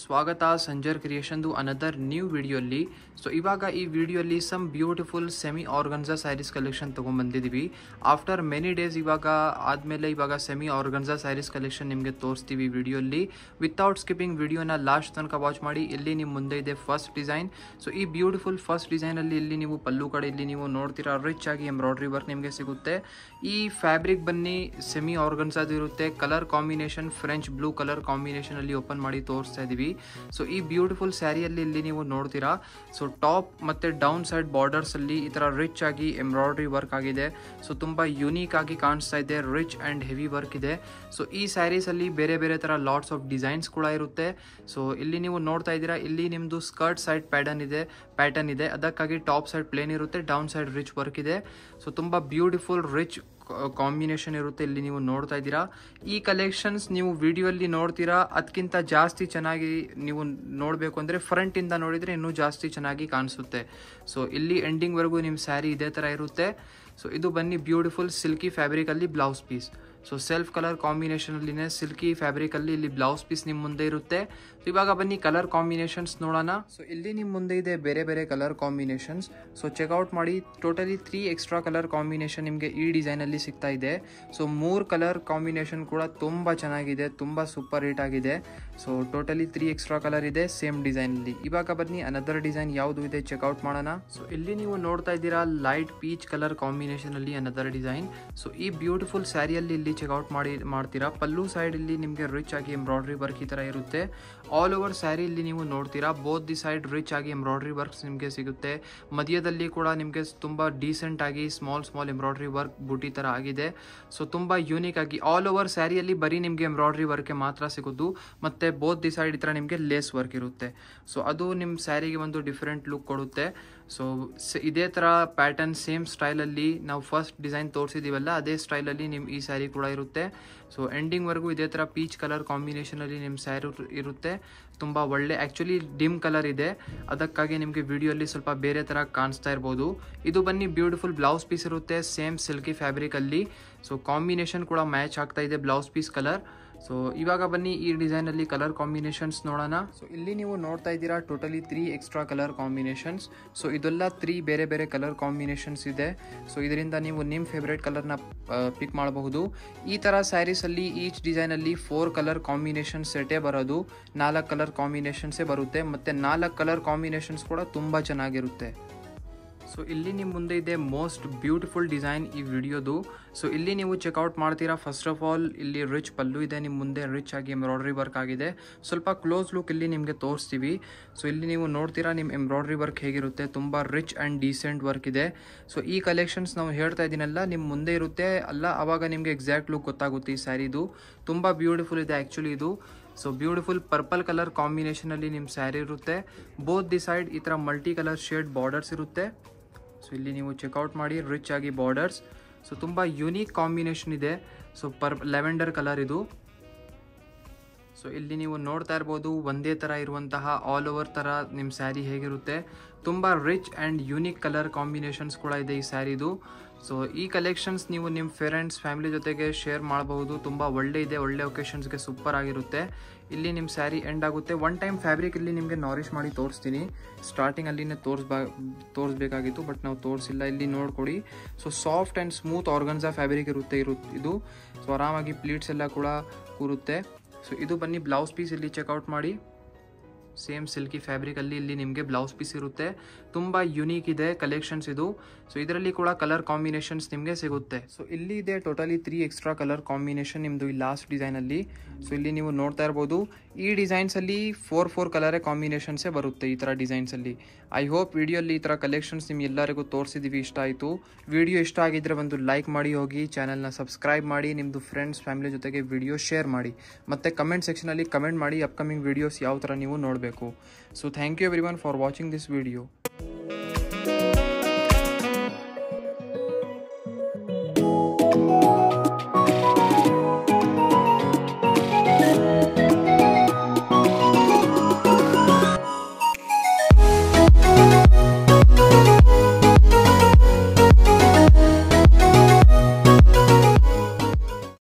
ಸ್ವಾಗತ Sanjar creation another new ವಿಡಿಯೋಲಿ. So ಇವಾಗ ಈ ವಿಡಿಯೋಲಿ some beautiful semi organza sarees collection ತೊಗೊಂಡ್ಬಂದಿದ್ದೀವಿ. ಆಫ್ಟರ್ ಮೆನಿ ಡೇಸ್ ಇವಾಗ ಸೆಮಿ ಆರ್ಗನ್ಸಾ ಸ್ಯಾರೀಸ್ ಕಲೆಕ್ಷನ್ ನಿಮಗೆ ತೋರಿಸ್ತೀವಿ ವಿಡಿಯೋಲಿ. ವಿತೌಟ್ ಸ್ಕಿಪ್ಪಿಂಗ್ ವಿಡಿಯೋನ ಲಾಸ್ಟ್ ತನಕ ವಾಚ್ ಮಾಡಿ. ಇಲ್ಲಿ ನಿಮ್ಮ ಮುಂದೆ ಇದೆ ಫಸ್ಟ್ ಡಿಸೈನ್. ಸೊ ಈ ಬ್ಯೂಟಿಫುಲ್ ಫಸ್ಟ್ ಡಿಸೈನಲ್ಲಿ ಇಲ್ಲಿ ನೀವು ಪಲ್ಲು ಕಡೆ ಇಲ್ಲಿ ನೀವು ನೋಡ್ತೀರಾ ರಿಚ್ ಆಗಿ ಎಂಬ್ರಾಯ್ಡ್ರಿ ವರ್ಕ್ ನಿಮಗೆ ಸಿಗುತ್ತೆ. ಈ ಫ್ಯಾಬ್ರಿಕ್ ಬನ್ನಿ ಸೆಮಿ ಆರ್ಗನ್ಸಾದು ಇರುತ್ತೆ. Colour combination French blue colour combination ಅಲ್ಲಿ ಓಪನ್ ಮಾಡಿ ತೋರಿಸ್ತಾ ಇದೀವಿ. ಸೊ ಈ ಬ್ಯೂಟಿಫುಲ್ ಸ್ಯಾರಿಯಲ್ಲಿ ಇಲ್ಲಿ ನೀವು ನೋಡ್ತೀರಾ. ಸೊ ಟಾಪ್ ಮತ್ತೆ ಡೌನ್ ಸೈಡ್ ಬಾರ್ಡರ್ಸ್ ಅಲ್ಲಿ ಈ ತರ ರಿಚ್ ಆಗಿ ಎಂಬ್ರಾಯ್ಡ್ರಿ ವರ್ಕ್ ಆಗಿದೆ. ಸೊ ತುಂಬಾ ಯುನೀಕ್ ಆಗಿ ಕಾಣಿಸ್ತಾ ಇದೆ. ರಿಚ್ ಅಂಡ್ ಹೆವಿ ವರ್ಕ್ ಇದೆ. ಸೊ ಈ ಸ್ಯಾರೀಸ್ ಅಲ್ಲಿ ಬೇರೆ ಬೇರೆ ತರ ಲಾಟ್ಸ್ ಆಫ್ ಡಿಸೈನ್ಸ್ ಕೂಡ ಇರುತ್ತೆ. ಸೊ ಇಲ್ಲಿ ನೀವು ನೋಡ್ತಾ ಇದ್ದೀರಾ, ಇಲ್ಲಿ ನಿಮ್ದು ಸ್ಕರ್ಟ್ ಸೈಡ್ ಪ್ಯಾಟರ್ನ್ ಇದೆ. ಅದಕ್ಕಾಗಿ ಟಾಪ್ ಸೈಡ್ ಪ್ಲೇನ್ ಇರುತ್ತೆ, ಡೌನ್ ಸೈಡ್ ರಿಚ್ ವರ್ಕ್ ಇದೆ. ಸೊ ತುಂಬಾ ಬ್ಯೂಟಿಫುಲ್ ರಿಚ್ ಕಾಂಬಿನೇಷನ್ ಇರುತ್ತೆ. ಇಲ್ಲಿ ನೀವು ನೋಡ್ತಾ ಇದ್ದೀರಾ. ಈ ಕಲೆಕ್ಷನ್ಸ್ ನೀವು ವಿಡಿಯೋಲ್ಲಿ ನೋಡ್ತೀರಾ, ಅದಕ್ಕಿಂತ ಜಾಸ್ತಿ ಚೆನ್ನಾಗಿ ನೀವು ನೋಡಬೇಕು ಅಂದರೆ ಫ್ರಂಟ್ ಇಂದ ನೋಡಿದರೆ ಇನ್ನೂ ಜಾಸ್ತಿ ಚೆನ್ನಾಗಿ ಕಾಣಿಸುತ್ತೆ. ಸೊ ಇಲ್ಲಿ ಎಂಡಿಂಗ್ ವರೆಗೂ ನಿಮ್ಮ ಸ್ಯಾರಿ ಇದೇ ಥರ ಇರುತ್ತೆ. ಸೊ ಇದು ಬನ್ನಿ ಬ್ಯೂಟಿಫುಲ್ ಸಿಲ್ಕಿ ಫ್ಯಾಬ್ರಿಕ್ ಅಲ್ಲಿ blouse piece. So self colour combination ಅಲ್ಲಿನೇ ಸಿಲ್ಕಿ ಫ್ಯಾಬ್ರಿಕ್ ಅಲ್ಲಿ ಇಲ್ಲಿ ಬ್ಲೌಸ್ ಪೀಸ್ ನಿಮ್ಮ ಮುಂದೆ ಇರುತ್ತೆ. ಇವಾಗ ಬನ್ನಿ ಕಲರ್ ಕಾಂಬಿನೇಷನ್ಸ್ ನೋಡೋಣ. ಸೊ ಇಲ್ಲಿ ನಿಮ್ಮ ಮುಂದೆ ಇದೆ ಬೇರೆ ಬೇರೆ ಕಲರ್ ಕಾಂಬಿನೇಷನ್ಸ್. ಸೊ ಚೆಕ್ಔಟ್ ಮಾಡಿ. ಟೋಟಲಿ 3 ಎಕ್ಸ್ಟ್ರಾ ಕಲರ್ ಕಾಂಬಿನೇಷನ್ ನಿಮಗೆ ಈ ಡಿಸೈನ್ ಅಲ್ಲಿ ಸಿಗ್ತಾ ಇದೆ. ಸೊ 3 ಕಲರ್ ಕಾಂಬಿನೇಷನ್ ಕೂಡ ತುಂಬಾ ಚೆನ್ನಾಗಿದೆ, ತುಂಬಾ ಸೂಪರ್ ಹಿಟ್ ಆಗಿದೆ. ಸೊ ಟೋಟಲಿ 3 ಎಕ್ಸ್ಟ್ರಾ ಕಲರ್ ಇದೆ ಸೇಮ್ ಡಿಸೈನ್ ಅಲ್ಲಿ. ಇವಾಗ ಬನ್ನಿ ಅನದರ್ ಡಿಸೈನ್ ಯಾವುದು ಇದೆ ಚೆಕ್ಔಟ್ ಮಾಡೋಣ. ಸೊ ಇಲ್ಲಿ ನೀವು ನೋಡ್ತಾ ಇದ್ದೀರಾ ಲೈಟ್ ಪೀಚ್ ಕಲರ್ ಕಾಂಬಿನೇಷನ್ ಅಲ್ಲಿ ಅನದರ್ ಡಿಸೈನ್. ಸೊ ಈ ಬ್ಯೂಟಿಫುಲ್ ಸ್ಯಾರಿಯಲ್ಲಿ ಇಲ್ಲಿ ಚೆಕ್ಔಟ್ ಮಾಡ್ತೀರಾ. ಪಲ್ಲು ಸೈಡ್ ಇಲ್ಲಿ ನಿಮಗೆ ರಿಚ್ ಆಗಿ ಎಂಬ್ರಾಯ್ಡ್ರಿ ವರ್ಕ್ ಈ ತರ ಇರುತ್ತೆ. ಆಲ್ ಓವರ್ ಸ್ಯಾರಿ ಇಲ್ಲಿ ನೀವು ನೋಡ್ತೀರಾ ಬೋತ್ ದಿ ಸೈಡ್ ರಿಚ್ ಆಗಿ ಎಂಬ್ರಾಯ್ಡ್ರಿ ವರ್ಕ್ಸ್ ನಿಮಗೆ ಸಿಗುತ್ತೆ. ಮಧ್ಯದಲ್ಲಿ ಕೂಡ ನಿಮಗೆ ತುಂಬಾ ಡೀಸೆಂಟ್ ಆಗಿ ಸ್ಮಾಲ್ ಎಂಬ್ರಾಯ್ಡ್ರಿ ವರ್ಕ್ ಬುಟಿ ತರ ಆಗಿದೆ. ಸೊ ತುಂಬಾ ಯೂನಿಕ್ ಆಗಿ ಆಲ್ ಓವರ್ ಸ್ಯಾರಿಯಲ್ಲಿ ಬರೀ ನಿಮಗೆ ಎಂಬ್ರಾಯ್ಡ್ರಿ ವರ್ಕ್ ಮಾತ್ರ ಸಿಗೋದು. ಮತ್ತೆ ಬೋತ್ ದಿ ಸೈಡ್ ಈ ತರ ನಿಮಗೆ ಲೇಸ್ ವರ್ಕ್ ಇರುತ್ತೆ. ಸೊ ಅದು ನಿಮ್ಮ ಸ್ಯಾರಿಗೆ ಒಂದು ಡಿಫರೆಂಟ್ ಲುಕ್ ಕೊಡುತ್ತೆ. ಸೊ ಇದೇ ತರ ಪ್ಯಾಟರ್ನ್ ಸೇಮ್ ಸ್ಟೈಲ್ ಅಲ್ಲಿ ನಾವು ಫಸ್ಟ್ ಡಿಸೈನ್ ತೋರಿಸಿದೀವಲ್ಲ ಅದೇ ಸ್ಟೈಲ್ ಅಲ್ಲಿ ನಿಮ್ ಈ ಸ್ಯಾರಿ ಕೂಡ ಇರುತ್ತೆ. ಸೊ ಎಂಡಿಂಗ್ ವರೆಗೂ ಇದೇ ತರ ಪೀಚ್ ಕಲರ್ ಕಾಂಬಿನೇಷನ್ ಅಲ್ಲಿ ನಿಮ್ ಸ್ಯಾರಿ ಇರುತ್ತೆ. ತುಂಬಾ ಒಳ್ಳೆ ಆಕ್ಚುಲಿ ಡಿಮ್ ಕಲರ್ ಇದೆ, ಅದಕ್ಕಾಗಿ ನಿಮಗೆ ವಿಡಿಯೋ ಅಲ್ಲಿ ಸ್ವಲ್ಪ ಬೇರೆ ತರ ಕಾಣಿಸ್ತಾ ಇರಬಹುದು. ಇದು ಬನ್ನಿ ಬ್ಯೂಟಿಫುಲ್ ಬ್ಲೌಸ್ ಪೀಸ್ ಇರುತ್ತೆ ಸೇಮ್ ಸಿಲ್ಕಿ ಫ್ಯಾಬ್ರಿಕ್ ಅಲ್ಲಿ. ಸೊ ಕಾಂಬಿನೇಷನ್ ಕೂಡ ಮ್ಯಾಚ್ ಆಗ್ತಾ ಇದೆ ಬ್ಲೌಸ್ ಪೀಸ್ ಕಲರ್. ಸೊ ಇವಾಗ ಬನ್ನಿ ಈ ಡಿಸೈನ್ ಅಲ್ಲಿ ಕಲರ್ ಕಾಂಬಿನೇಷನ್ಸ್ ನೋಡೋಣ. ಸೊ ಇಲ್ಲಿ ನೀವು ನೋಡ್ತಾ ಇದ್ದೀರಾ totally 3 extra colour combinations. So ಇದೆಲ್ಲ 3 ಬೇರೆ ಬೇರೆ ಕಲರ್ ಕಾಂಬಿನೇಷನ್ಸ್ ಇದೆ. ಸೊ ಇದರಿಂದ ನೀವು ನಿಮ್ಮ ಫೇವ್ರೇಟ್ ಕಲರ್ನ ಪಿಕ್ ಮಾಡಬಹುದು. ಈ ತರ ಸ್ಯಾರೀಸ್ ಅಲ್ಲಿ ಈಚ್ ಡಿಸೈನ್ ಅಲ್ಲಿ 4 ಕಲರ್ ಕಾಂಬಿನೇಷನ್ ಸೆಟೇ ಬರೋದು. 4 ಕಲರ್ ಕಾಂಬಿನೇಷನ್ಸೇ ಬರುತ್ತೆ. ಮತ್ತೆ 4 ಕಲರ್ ಕಾಂಬಿನೇಷನ್ಸ್ ಕೂಡ ತುಂಬಾ ಚೆನ್ನಾಗಿರುತ್ತೆ. ಸೊ ಇಲ್ಲಿ ನಿಮ್ಮ ಮುಂದೆ ಇದೆ ಮೋಸ್ಟ್ ಬ್ಯೂಟಿಫುಲ್ ಡಿಸೈನ್ ಈ ವಿಡಿಯೋದು. ಸೊ ಇಲ್ಲಿ ನೀವು ಚೆಕ್ಔಟ್ ಮಾಡ್ತೀರಾ. ಫಸ್ಟ್ ಆಫ್ ಆಲ್ ಇಲ್ಲಿ ರಿಚ್ ಪಲ್ಲು ಇದೆ ನಿಮ್ಮ ಮುಂದೆ, ರಿಚ್ ಆಗಿ ಎಂಬ್ರಾಯ್ಡ್ರಿ ವರ್ಕ್ ಆಗಿದೆ. ಸ್ವಲ್ಪ ಕ್ಲೋಸ್ ಲುಕ್ ಇಲ್ಲಿ ನಿಮಗೆ ತೋರಿಸ್ತೀವಿ. ಸೊ ಇಲ್ಲಿ ನೀವು ನೋಡ್ತೀರಾ ನಿಮ್ಮ ಎಂಬ್ರಾಯ್ಡ್ರಿ ವರ್ಕ್ ಹೇಗಿರುತ್ತೆ. ತುಂಬ ರಿಚ್ ಆ್ಯಂಡ್ ಡೀಸೆಂಟ್ ವರ್ಕ್ ಇದೆ. ಸೊ ಈ ಕಲೆಕ್ಷನ್ಸ್ ನಾವು ಹೇಳ್ತಾ ಇದ್ದೀನಲ್ಲ ನಿಮ್ಮ ಮುಂದೆ ಇರುತ್ತೆ ಅಲ್ಲ, ಆವಾಗ ನಿಮಗೆ ಎಕ್ಸಾಕ್ಟ್ ಲುಕ್ ಗೊತ್ತಾಗುತ್ತೆ ಈ ಸ್ಯಾರಿದು. ತುಂಬ ಬ್ಯೂಟಿಫುಲ್ ಇದೆ ಆ್ಯಕ್ಚುಲಿ ಇದು. So beautiful purple colour combination ಅಲ್ಲಿ ನಿಮ್ಮ ಸ್ಯಾರಿ ಇರುತ್ತೆ. ಬೋತ್ ದಿ ಸೈಡ್ ಈ ಥರ ಮಲ್ಟಿ ಕಲರ್ ಶೇಡ್ ಬಾರ್ಡರ್ಸ್ ಇರುತ್ತೆ. ಸೊ ಇಲ್ಲಿ ನೀವು ಚೆಕ್ಔಟ್ ಮಾಡಿ ರಿಚ್ ಆಗಿ ಬಾರ್ಡರ್ಸ್. ಸೊ ತುಂಬ ಯುನೀಕ್ ಕಾಂಬಿನೇಷನ್ ಇದೆ. ಸೊ ಲೆವೆಂಡರ್ ಕಲರ್ ಇದು. ಸೊ ಇಲ್ಲಿ ನೀವು ನೋಡ್ತಾ ಇರ್ಬೋದು ಒಂದೇ ಥರ ಇರುವಂತಹ ಆಲ್ ಓವರ್ ಥರ ನಿಮ್ಮ ಸ್ಯಾರಿ ಹೇಗಿರುತ್ತೆ. ತುಂಬ rich and unique colour combinations ಕೂಡ ಇದೆ ಈ ಸ್ಯಾರಿದು. ಸೊ ಈ ಕಲೆಕ್ಷನ್ಸ್ ನೀವು ನಿಮ್ಮ ಫ್ರೆಂಡ್ಸ್ ಫ್ಯಾಮಿಲಿ ಜೊತೆಗೆ ಶೇರ್ ಮಾಡಬಹುದು. ತುಂಬ ಒಳ್ಳೆ ಇದೆ, ಒಳ್ಳೆ ಒಕೇಶನ್ಸ್ಗೆ ಸೂಪರ್ ಆಗಿರುತ್ತೆ. ಇಲ್ಲಿ ನಿಮ್ಮ ಸ್ಯಾರಿ ಎಂಡ್ ಆಗುತ್ತೆ. ಒನ್ ಟೈಮ್ ಫ್ಯಾಬ್ರಿಕ್ ಇಲ್ಲಿ ನಿಮಗೆ ನಾರಿಶ್ ಮಾಡಿ ತೋರಿಸ್ತೀನಿ. ಸ್ಟಾರ್ಟಿಂಗ್ ಅಲ್ಲಿನೇ ತೋರಿಸ್ಬೇಕಾಗಿತ್ತು ಬಟ್ ನಾವು ತೋರಿಸಿಲ್ಲ. ಇಲ್ಲಿ ನೋಡ್ಕೊಡಿ. So soft and smooth organza fabric ಇರುತ್ತೆ ಇದು. ಸೊ ಆರಾಮಾಗಿ ಪ್ಲೀಟ್ಸ್ ಎಲ್ಲ ಕೂಡ ಕೂರುತ್ತೆ. ಸೊ ಇದು ಬನ್ನಿ ಬ್ಲೌಸ್ ಪೀಸ್ ಇಲ್ಲಿ ಚೆಕ್ಔಟ್ ಮಾಡಿ. ಸೇಮ್ ಸಿಲ್ಕಿ ಫ್ಯಾಬ್ರಿಕ್ ಅಲ್ಲಿ ಇಲ್ಲಿ ನಿಮಗೆ ಬ್ಲೌಸ್ ಪೀಸ್ ಇರುತ್ತೆ. ತುಂಬಾ ಯುನೀಕ್ ಇದೆ ಕಲೆಕ್ಷನ್ಸ್ ಇದು. ಸೊ ಇದರಲ್ಲಿ ಕೂಡ ಕಲರ್ ಕಾಂಬಿನೇಷನ್ಸ್ ನಿಮಗೆ ಸಿಗುತ್ತೆ. ಸೊ ಇಲ್ಲಿ ಇದೆ ಟೋಟಲಿ 3 ಎಕ್ಸ್ಟ್ರಾ ಕಲರ್ ಕಾಂಬಿನೇಷನ್ ನಿಮ್ದು ಈ ಲಾಸ್ಟ್ ಡಿಸೈನ್ ಅಲ್ಲಿ. ಸೊ ಇಲ್ಲಿ ನೀವು ನೋಡ್ತಾ ಇರ್ಬೋದು ಈ ಡಿಸೈನ್ಸ್ ಅಲ್ಲಿ 4 ಕಲರೇ ಕಾಂಬಿನೇಷನ್ಸೇ ಬರುತ್ತೆ ಈ ತರ ಡಿಸೈನ್ಸ್ ಅಲ್ಲಿ. ಐ ಹೋಪ್ ವಿಡಿಯೋಲಿ ಈ ತರ ಕಲೆಕ್ಷನ್ಸ್ ನಿಮ್ಗೆ ಎಲ್ಲರಿಗೂ ತೋರಿಸಿದೀವಿ, ಇಷ್ಟ ಆಯಿತು. ವಿಡಿಯೋ ಇಷ್ಟ ಆಗಿದ್ರೆ ಒಂದು ಲೈಕ್ ಮಾಡಿ ಹೋಗಿ, ಚಾನಲ್ನ ಸಬ್ಸ್ಕ್ರೈಬ್ ಮಾಡಿ, ನಿಮ್ಮದು ಫ್ರೆಂಡ್ಸ್ ಫ್ಯಾಮಿಲಿ ಜೊತೆಗೆ ವಿಡಿಯೋ ಶೇರ್ ಮಾಡಿ, ಮತ್ತು ಕಮೆಂಟ್ ಸೆಕ್ಷನಲ್ಲಿ ಕಮೆಂಟ್ ಮಾಡಿ ಅಪ್ಕಮಿಂಗ್ ವಿಡಿಯೋಸ್ ಯಾವ ಥರ ನೀವು ನೋಡಬೇಕು. So thank you everyone for watching this video.